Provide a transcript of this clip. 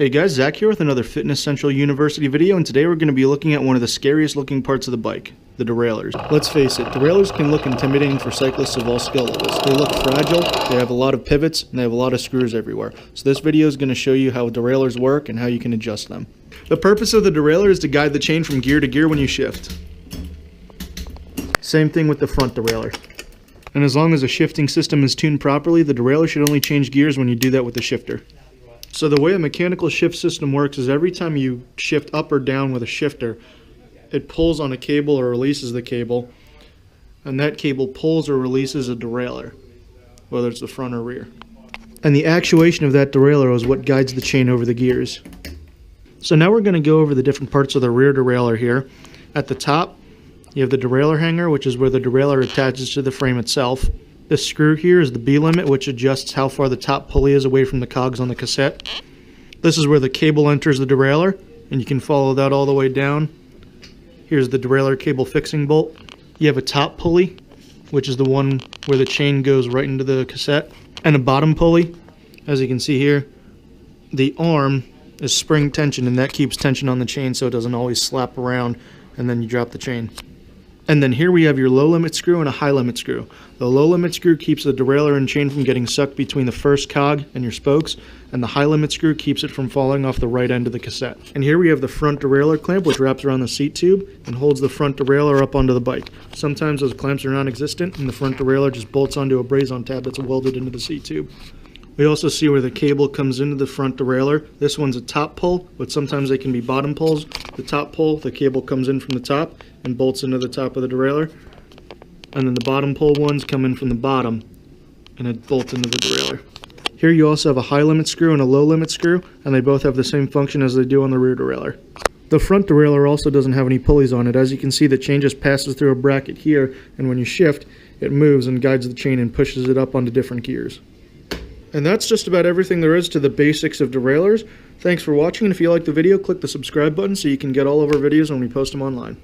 Hey guys, Zach here with another Fitness Central University video, and today we're going to be looking at one of the scariest looking parts of the bike, the derailleurs. Let's face it, derailleurs can look intimidating for cyclists of all skill levels. They look fragile, they have a lot of pivots, and they have a lot of screws everywhere. So this video is going to show you how derailleurs work and how you can adjust them. The purpose of the derailleur is to guide the chain from gear to gear when you shift. Same thing with the front derailleur. And as long as the shifting system is tuned properly, the derailleur should only change gears when you do that with the shifter. So the way a mechanical shift system works is every time you shift up or down with a shifter, it pulls on a cable or releases the cable, and that cable pulls or releases a derailleur, whether it's the front or rear. And the actuation of that derailleur is what guides the chain over the gears. So now we're going to go over the different parts of the rear derailleur here. At the top, you have the derailleur hanger, which is where the derailleur attaches to the frame itself. This screw here is the B limit, which adjusts how far the top pulley is away from the cogs on the cassette. This is where the cable enters the derailleur, and you can follow that all the way down. Here's the derailleur cable fixing bolt. You have a top pulley, which is the one where the chain goes right into the cassette, and a bottom pulley. As you can see here, the arm is spring tension, and that keeps tension on the chain so it doesn't always slap around and then you drop the chain. And then here we have your low limit screw and a high limit screw. The low limit screw keeps the derailleur and chain from getting sucked between the first cog and your spokes, and the high limit screw keeps it from falling off the right end of the cassette. And here we have the front derailleur clamp, which wraps around the seat tube and holds the front derailleur up onto the bike. Sometimes those clamps are non-existent and the front derailleur just bolts onto a braze-on tab that's welded into the seat tube. We also see where the cable comes into the front derailleur. This one's a top pull, but sometimes they can be bottom pulls. The top pull, the cable comes in from the top and bolts into the top of the derailleur. And then the bottom pull ones come in from the bottom and it bolts into the derailleur. Here you also have a high limit screw and a low limit screw, and they both have the same function as they do on the rear derailleur. The front derailleur also doesn't have any pulleys on it. As you can see, the chain just passes through a bracket here, and when you shift, it moves and guides the chain and pushes it up onto different gears. And that's just about everything there is to the basics of derailleurs. Thanks for watching, and if you liked the video, click the subscribe button so you can get all of our videos when we post them online.